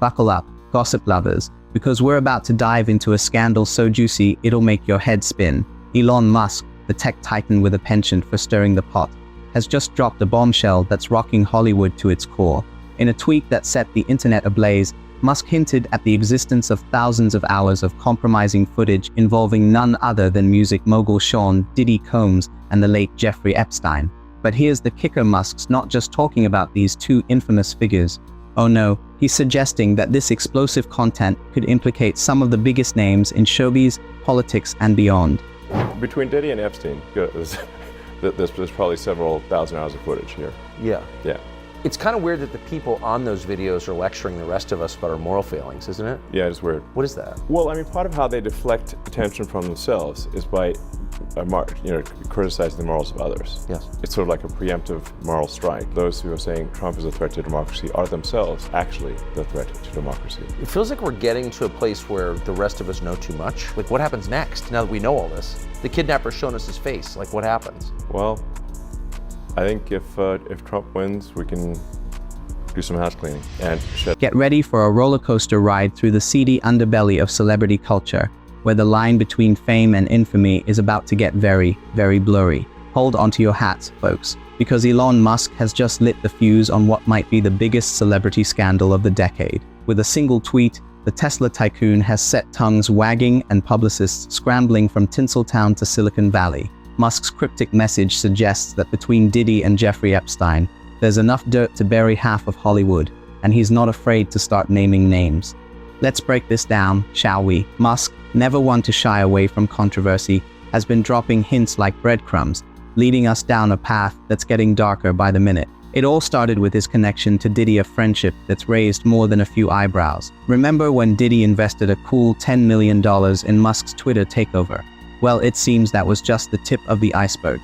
Buckle up, gossip lovers, because we're about to dive into a scandal so juicy it'll make your head spin. Elon Musk, the tech titan with a penchant for stirring the pot, has just dropped a bombshell that's rocking Hollywood to its core. In a tweet that set the internet ablaze, Musk hinted at the existence of thousands of hours of compromising footage involving none other than music mogul Sean Diddy Combs and the late Jeffrey Epstein. But here's the kicker: Musk's not just talking about these two infamous figures. Oh no, he's suggesting that this explosive content could implicate some of the biggest names in showbiz, politics, and beyond. Between Diddy and Epstein, there's probably several thousand hours of footage here. Yeah. Yeah. It's kind of weird that the people on those videos are lecturing the rest of us about our moral failings, isn't it? Yeah, it's weird. What is that? Well, I mean, part of how they deflect attention from themselves is by criticizing the morals of others. Yes. It's sort of like a preemptive moral strike. Those who are saying Trump is a threat to democracy are themselves actually the threat to democracy. It feels like we're getting to a place where the rest of us know too much. Like, what happens next now that we know all this? The kidnapper's shown us his face. Like, what happens? Well, I think if Trump wins, we can do some house cleaning and shut. Get ready for a roller coaster ride through the seedy underbelly of celebrity culture, where the line between fame and infamy is about to get very, very blurry. Hold onto your hats, folks, because Elon Musk has just lit the fuse on what might be the biggest celebrity scandal of the decade. With a single tweet, the Tesla tycoon has set tongues wagging and publicists scrambling from Tinseltown to Silicon Valley. Musk's cryptic message suggests that between Diddy and Jeffrey Epstein, there's enough dirt to bury half of Hollywood, and he's not afraid to start naming names. Let's break this down, shall we? Musk, never one to shy away from controversy, has been dropping hints like breadcrumbs, leading us down a path that's getting darker by the minute. It all started with his connection to Diddy, a friendship that's raised more than a few eyebrows. Remember when Diddy invested a cool $10 million in Musk's Twitter takeover? Well, it seems that was just the tip of the iceberg.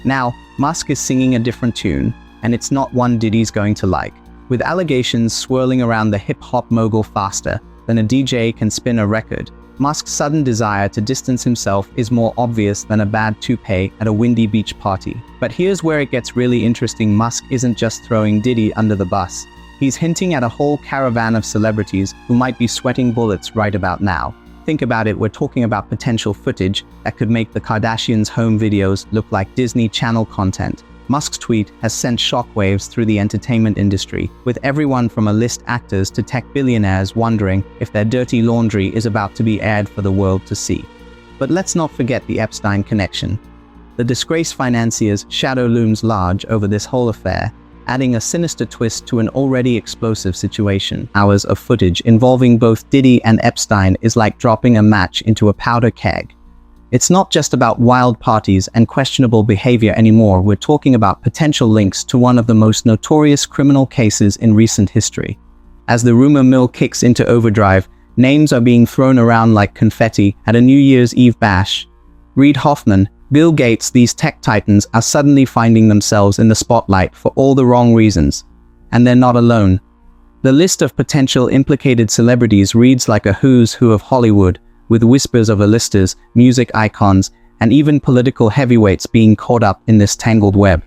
Now, Musk is singing a different tune, and it's not one Diddy's going to like. With allegations swirling around the hip-hop mogul faster than a DJ can spin a record, Musk's sudden desire to distance himself is more obvious than a bad toupee at a windy beach party. But here's where it gets really interesting. Musk isn't just throwing Diddy under the bus. He's hinting at a whole caravan of celebrities who might be sweating bullets right about now. Think about it, we're talking about potential footage that could make the Kardashians' home videos look like Disney Channel content. Musk's tweet has sent shockwaves through the entertainment industry, with everyone from A-list actors to tech billionaires wondering if their dirty laundry is about to be aired for the world to see. But let's not forget the Epstein connection. The disgraced financier's shadow looms large over this whole affair, adding a sinister twist to an already explosive situation. Hours of footage involving both Diddy and Epstein is like dropping a match into a powder keg. It's not just about wild parties and questionable behavior anymore. We're talking about potential links to one of the most notorious criminal cases in recent history. As the rumor mill kicks into overdrive, names are being thrown around like confetti at a New Year's Eve bash. Reid Hoffman, Bill Gates, these tech titans are suddenly finding themselves in the spotlight for all the wrong reasons. And they're not alone. The list of potential implicated celebrities reads like a who's who of Hollywood, with whispers of A-listers, music icons, and even political heavyweights being caught up in this tangled web.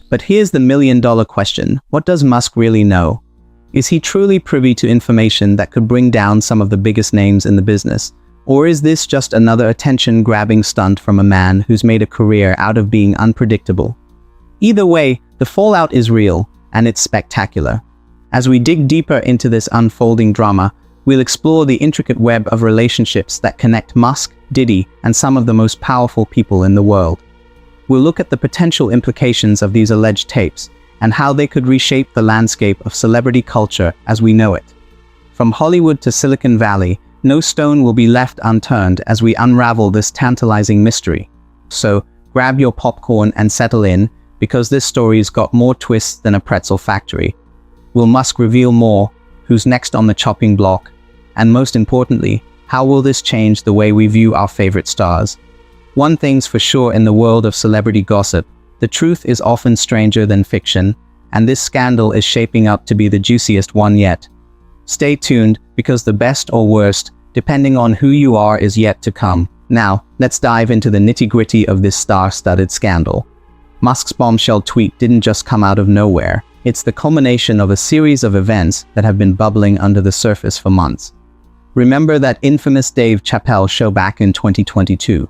But here's the million-dollar question: what does Musk really know? Is he truly privy to information that could bring down some of the biggest names in the business? Or is this just another attention-grabbing stunt from a man who's made a career out of being unpredictable? Either way, the fallout is real, and it's spectacular. As we dig deeper into this unfolding drama, we'll explore the intricate web of relationships that connect Musk, Diddy, and some of the most powerful people in the world. We'll look at the potential implications of these alleged tapes, and how they could reshape the landscape of celebrity culture as we know it. From Hollywood to Silicon Valley, no stone will be left unturned as we unravel this tantalizing mystery. So, grab your popcorn and settle in, because this story's got more twists than a pretzel factory. Will Musk reveal more? Who's next on the chopping block? And most importantly, how will this change the way we view our favorite stars? One thing's for sure in the world of celebrity gossip: the truth is often stranger than fiction, and this scandal is shaping up to be the juiciest one yet. Stay tuned, because the best or worst, depending on who you are, is yet to come. Now, let's dive into the nitty-gritty of this star-studded scandal. Musk's bombshell tweet didn't just come out of nowhere. It's the culmination of a series of events that have been bubbling under the surface for months. Remember that infamous Dave Chappelle show back in 2022?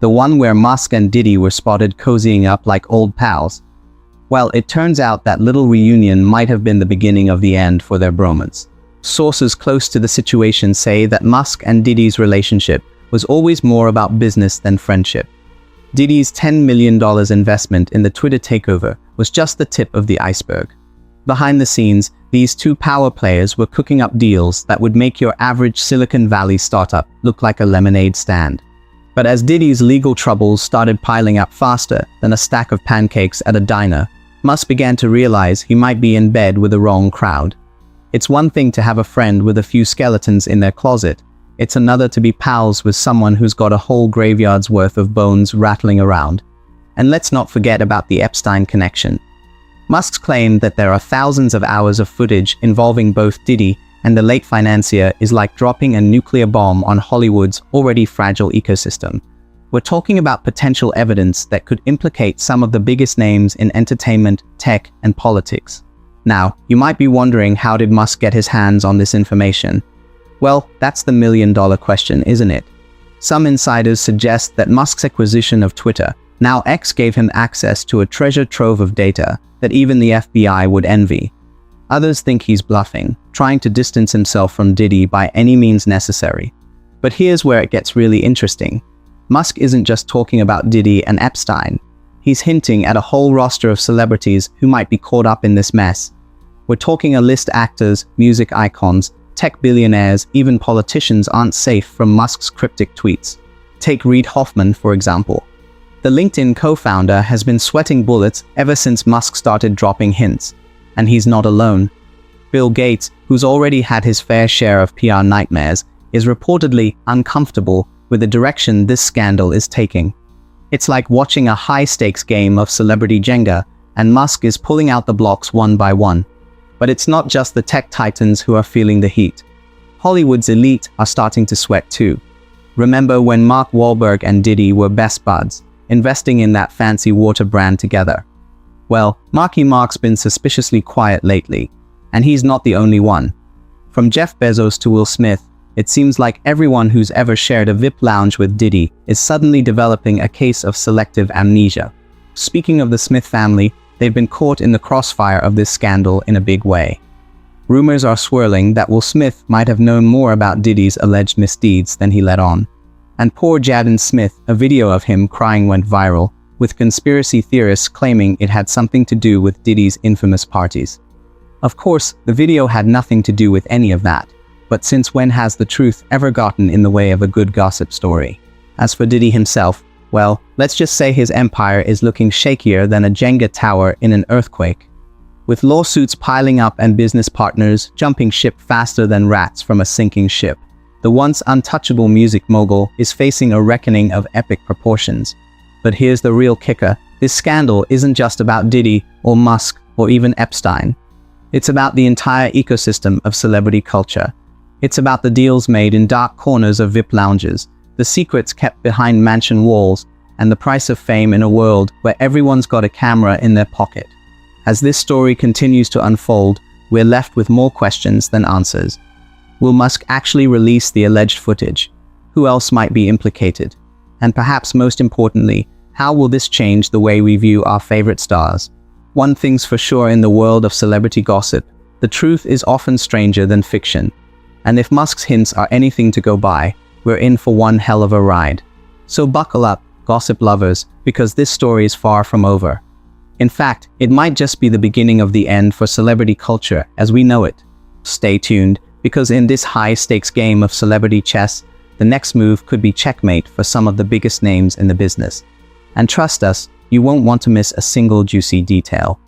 The one where Musk and Diddy were spotted cozying up like old pals? Well, it turns out that little reunion might have been the beginning of the end for their bromance. Sources close to the situation say that Musk and Diddy's relationship was always more about business than friendship. Diddy's $10 million investment in the Twitter takeover was just the tip of the iceberg. Behind the scenes, these two power players were cooking up deals that would make your average Silicon Valley startup look like a lemonade stand. But as Diddy's legal troubles started piling up faster than a stack of pancakes at a diner, Musk began to realize he might be in bed with the wrong crowd. It's one thing to have a friend with a few skeletons in their closet. It's another to be pals with someone who's got a whole graveyard's worth of bones rattling around. And let's not forget about the Epstein connection. Musk's claim that there are thousands of hours of footage involving both Diddy and the late financier is like dropping a nuclear bomb on Hollywood's already fragile ecosystem. We're talking about potential evidence that could implicate some of the biggest names in entertainment, tech, and politics. Now, you might be wondering, how did Musk get his hands on this information? Well, that's the million-dollar question, isn't it? Some insiders suggest that Musk's acquisition of Twitter, now X, gave him access to a treasure trove of data that even the FBI would envy. Others think he's bluffing, trying to distance himself from Diddy by any means necessary. But here's where it gets really interesting. Musk isn't just talking about Diddy and Epstein. He's hinting at a whole roster of celebrities who might be caught up in this mess. We're talking A-list actors, music icons, tech billionaires, even politicians aren't safe from Musk's cryptic tweets. Take Reid Hoffman, for example. The LinkedIn co-founder has been sweating bullets ever since Musk started dropping hints. And he's not alone. Bill Gates, who's already had his fair share of PR nightmares, is reportedly uncomfortable with the direction this scandal is taking. It's like watching a high-stakes game of celebrity Jenga, and Musk is pulling out the blocks one by one. But it's not just the tech titans who are feeling the heat. Hollywood's elite are starting to sweat too. Remember when Mark Wahlberg and Diddy were best buds, investing in that fancy water brand together? Well, Marky Mark's been suspiciously quiet lately, and he's not the only one. From Jeff Bezos to Will Smith, it seems like everyone who's ever shared a VIP lounge with Diddy is suddenly developing a case of selective amnesia. Speaking of the Smith family, they've been caught in the crossfire of this scandal in a big way. Rumors are swirling that Will Smith might have known more about Diddy's alleged misdeeds than he let on. And poor Jaden Smith, a video of him crying went viral, with conspiracy theorists claiming it had something to do with Diddy's infamous parties. Of course, the video had nothing to do with any of that, but since when has the truth ever gotten in the way of a good gossip story? As for Diddy himself, well, let's just say his empire is looking shakier than a Jenga tower in an earthquake. With lawsuits piling up and business partners jumping ship faster than rats from a sinking ship, the once untouchable music mogul is facing a reckoning of epic proportions. But here's the real kicker. This scandal isn't just about Diddy or Musk or even Epstein. It's about the entire ecosystem of celebrity culture. It's about the deals made in dark corners of VIP lounges, the secrets kept behind mansion walls, and the price of fame in a world where everyone's got a camera in their pocket. As this story continues to unfold, we're left with more questions than answers. Will Musk actually release the alleged footage? Who else might be implicated? And perhaps most importantly, how will this change the way we view our favorite stars? One thing's for sure in the world of celebrity gossip, the truth is often stranger than fiction. And if Musk's hints are anything to go by, we're in for one hell of a ride. So buckle up, gossip lovers, because this story is far from over. In fact, it might just be the beginning of the end for celebrity culture as we know it. Stay tuned, because in this high-stakes game of celebrity chess, the next move could be checkmate for some of the biggest names in the business. And trust us, you won't want to miss a single juicy detail.